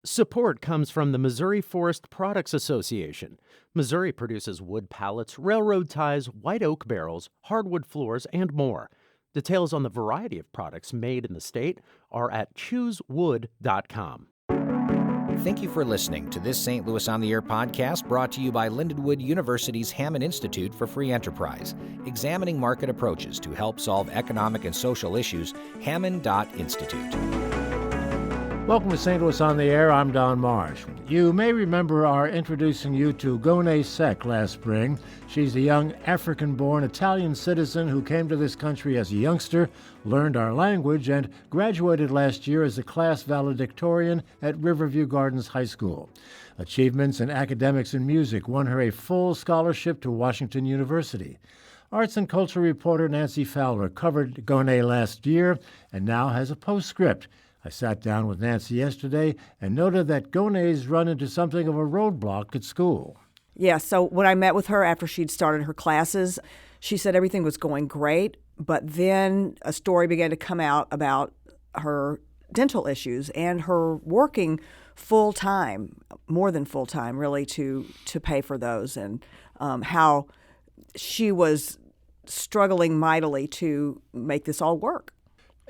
Support comes from the Missouri Forest Products Association. Missouri produces wood pallets, railroad ties, white oak barrels, hardwood floors, and more. Details on the variety of products made in the state are at choosewood.com. Thank you for listening to this St. Louis on the Air podcast brought to you by Lindenwood University's Hammond Institute for Free Enterprise, examining market approaches to help solve economic and social issues, hammond.institute. Welcome to St. Louis on the Air. I'm Don Marsh. You may remember our introducing you to Ngone Seck last spring. She's a young African-born Italian citizen who came to this country as a youngster, learned our language, and graduated last year as a class valedictorian at Riverview Gardens High School. Achievements in academics and music won her a full scholarship to Washington University. Arts and culture reporter Nancy Fowler covered Ngone last year and now has a postscript. I sat down with Nancy yesterday and noted that Ngone's run into something of a roadblock at school. Yeah, so when I met with her after she'd started her classes, she said everything was going great, but then a story began to come out about her dental issues and her working full-time, more than full-time, really, to pay for those, and how she was struggling mightily to make this all work.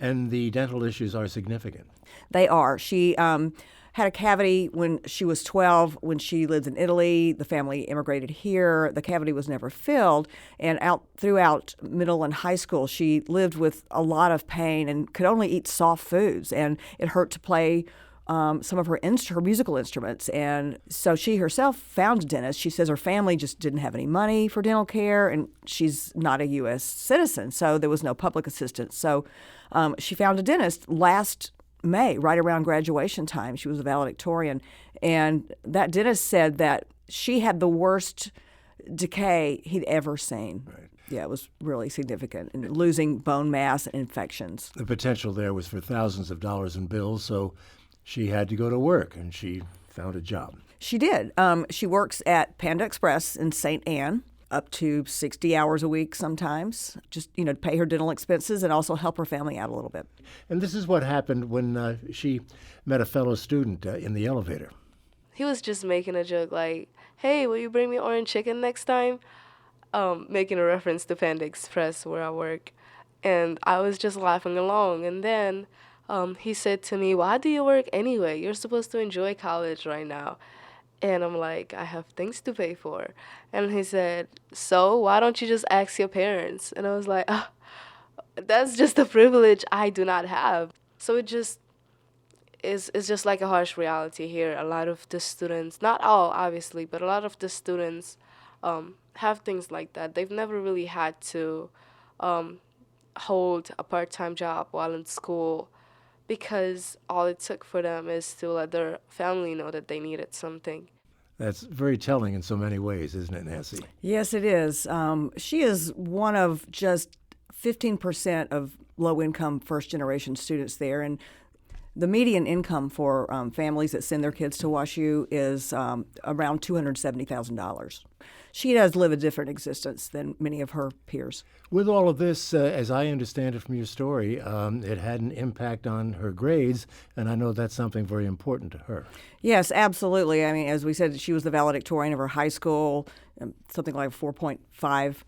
And the dental issues are significant. They are. She had a cavity when she was 12. When she lived in Italy, the family immigrated here. The cavity was never filled. And throughout middle and high school, she lived with a lot of pain and could only eat soft foods. And it hurt to play some of her musical instruments. And so she herself found a dentist. She says her family just didn't have any money for dental care, and she's not a U.S. citizen, so there was no public assistance. So she found a dentist last May, right around graduation time. She was a valedictorian. And that dentist said that she had the worst decay he'd ever seen. Right. Yeah, it was really significant, and losing bone mass and infections. The potential there was for thousands of dollars in bills, so she had to go to work, and she found a job. She did. She works at Panda Express in St. Anne, up to 60 hours a week sometimes, just, to pay her dental expenses and also help her family out a little bit. And this is what happened when she met a fellow student in the elevator. He was just making a joke like, "Hey, will you bring me orange chicken next time?" Making a reference to Panda Express where I work. And I was just laughing along. And then he said to me, "Why do you work anyway? You're supposed to enjoy college right now." And I'm like, "I have things to pay for." And he said, "So why don't you just ask your parents?" And I was like, that's just a privilege I do not have. So it's just like a harsh reality here. A lot of the students, not all obviously, but a lot of the students have things like that. They've never really had to hold a part-time job while in school, because all it took for them is to let their family know that they needed something. That's very telling in so many ways, isn't it, Nancy? Yes, it is. She is one of just 15% of low-income first-generation students there, and the median income for families that send their kids to WashU is around $270,000. She does live a different existence than many of her peers. With all of this, as I understand it from your story, it had an impact on her grades, and I know that's something very important to her. Yes, absolutely. I mean, as we said, she was the valedictorian of her high school, something like 4.5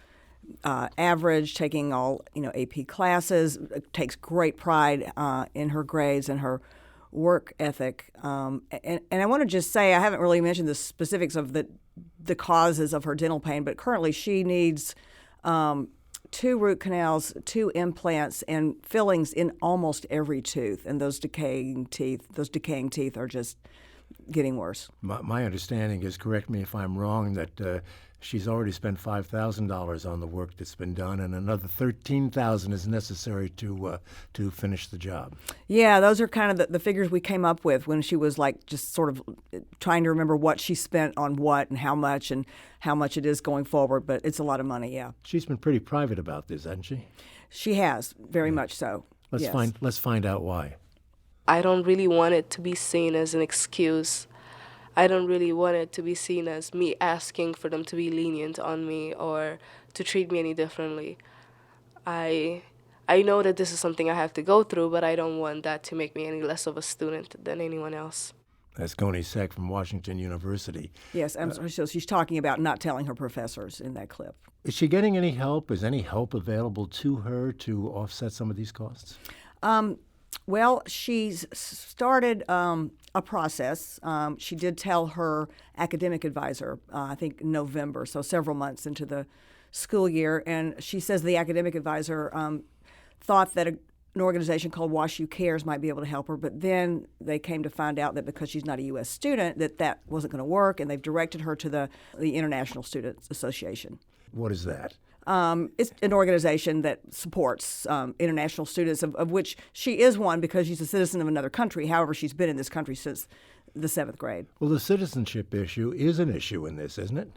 average, taking all AP classes. Takes great pride in her grades and her work ethic. And I want to just say, I haven't really mentioned the specifics of the causes of her dental pain, but currently she needs 2 root canals, 2 implants, and fillings in almost every tooth. And those decaying teeth are just getting worse. My understanding is, correct me if I'm wrong, that she's already spent $5,000 on the work that's been done, and another $13,000 is necessary to finish the job. Yeah, those are kind of the figures we came up with when she was just sort of trying to remember what she spent on what and how much it is going forward. But it's a lot of money, yeah. She's been pretty private about this, hasn't she? She has, very much so. Let's find out why. I don't really want it to be seen as an excuse. I don't really want it to be seen as me asking for them to be lenient on me or to treat me any differently. I know that this is something I have to go through, but I don't want that to make me any less of a student than anyone else. That's Ngone Seck from Washington University. Yes, so she's talking about not telling her professors in that clip. Is she getting any help? Is any help available to her to offset some of these costs? Well, she's started a process. She did tell her academic advisor, I think in November, so several months into the school year, and she says the academic advisor thought that an organization called WashU Cares might be able to help her, but then they came to find out that because she's not a U.S. student, that wasn't going to work, and they've directed her to the International Students Association. What is that? It's an organization that supports international students, of which she is one because she's a citizen of another country. However, she's been in this country since the 7th grade. Well, the citizenship issue is an issue in this, isn't it?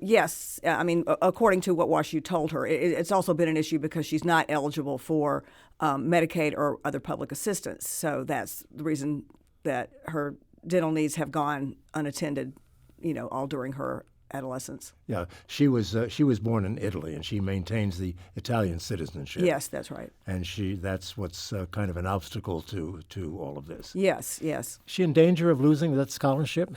Yes. I mean, according to what WashU told her, it's also been an issue because she's not eligible for Medicaid or other public assistance. So that's the reason that her dental needs have gone unattended, all during her adolescence. Yeah, she was born in Italy, and she maintains the Italian citizenship. Yes, that's right. And that's what's kind of an obstacle to all of this. Yes. Is she in danger of losing that scholarship?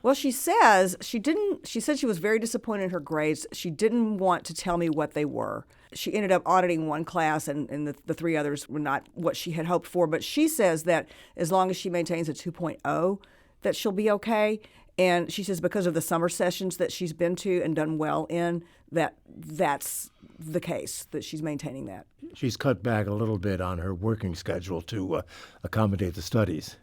Well, she says she didn't. She said she was very disappointed in her grades. She didn't want to tell me what they were. She ended up auditing one class, and the three others were not what she had hoped for. But she says that as long as she maintains a 2.0, that she'll be okay. And she says because of the summer sessions that she's been to and done well in, that's the case, that she's maintaining that. She's cut back a little bit on her working schedule to accommodate the studies.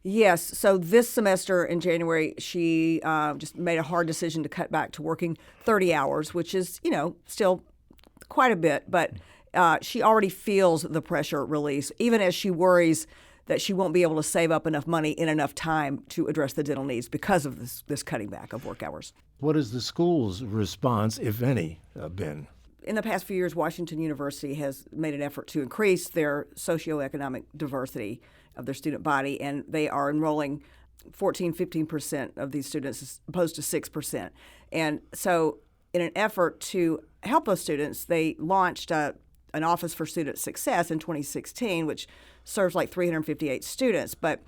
Yes. So this semester in January, she just made a hard decision to cut back to working 30 hours, which is, still quite a bit. But she already feels the pressure release, even as she worries that she won't be able to save up enough money in enough time to address the dental needs because of this cutting back of work hours. What has the school's response, if any, been? In the past few years, Washington University has made an effort to increase their socioeconomic diversity of their student body, and they are enrolling 15% of these students as opposed to 6%. And so in an effort to help those students, they launched an Office for Student Success in 2016, which serves like 358 students. But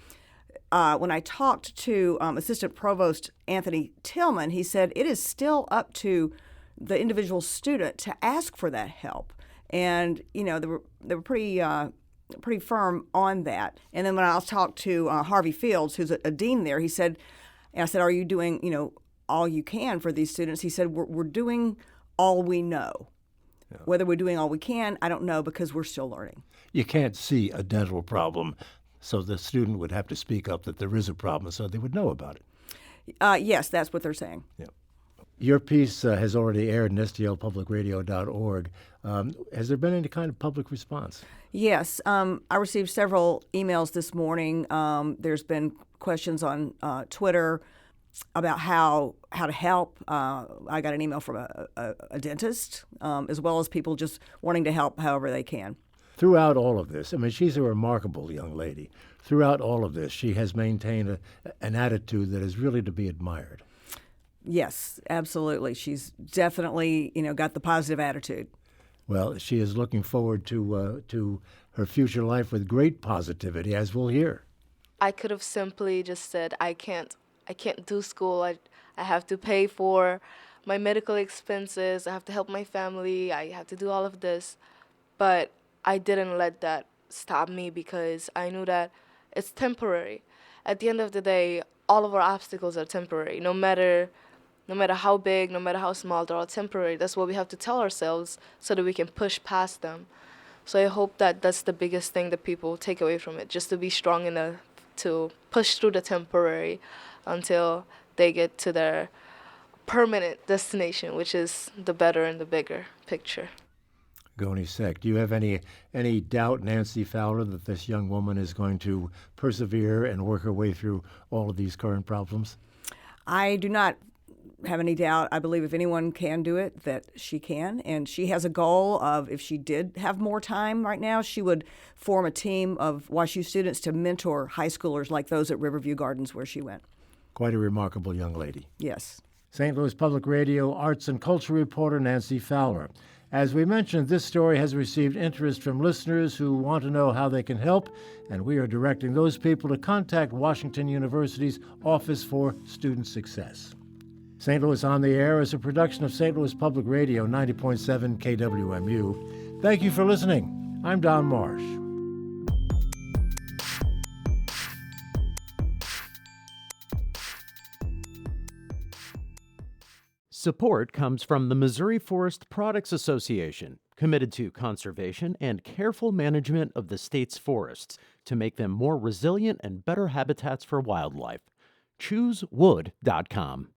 when I talked to Assistant Provost Anthony Tillman, he said it is still up to the individual student to ask for that help. And, they were pretty firm on that. And then when I talked to Harvey Fields, who's a dean there, he said, and I said, are you doing, all you can for these students? He said, we're doing all we know. Yeah. Whether we're doing all we can, I don't know, because we're still learning. You can't see a dental problem, so the student would have to speak up that there is a problem so they would know about it. Yes, that's what they're saying. Yeah. Your piece has already aired in STLPublicRadio.org. Has there been any kind of public response? Yes. I received several emails this morning. There's been questions on Twitter about how to help. I got an email from a dentist, as well as people just wanting to help however they can. Throughout all of this, she's a remarkable young lady. Throughout all of this, she has maintained an attitude that is really to be admired. Yes, absolutely. She's definitely, got the positive attitude. Well, she is looking forward to her future life with great positivity, as we'll hear. I could have simply just said, I can't do school. I have to pay for my medical expenses. I have to help my family. I have to do all of this. But I didn't let that stop me because I knew that it's temporary. At the end of the day, all of our obstacles are temporary. No matter how big, no matter how small, they're all temporary. That's what we have to tell ourselves so that we can push past them. So I hope that that's the biggest thing that people take away from it, just to be strong enough to push through the temporary until they get to their permanent destination, which is the better and the bigger picture. Ngone Seck, do you have any doubt, Nancy Fowler, that this young woman is going to persevere and work her way through all of these current problems? I do not have any doubt. I believe if anyone can do it, that she can. And she has a goal of, if she did have more time right now, she would form a team of WashU students to mentor high schoolers like those at Riverview Gardens where she went. Quite a remarkable young lady. Yes. St. Louis Public Radio arts and culture reporter Nancy Fowler. As we mentioned, this story has received interest from listeners who want to know how they can help, and we are directing those people to contact Washington University's Office for Student Success. St. Louis on the Air is a production of St. Louis Public Radio 90.7 KWMU. Thank you for listening. I'm Don Marsh. Support comes from the Missouri Forest Products Association, committed to conservation and careful management of the state's forests to make them more resilient and better habitats for wildlife. ChooseWood.com.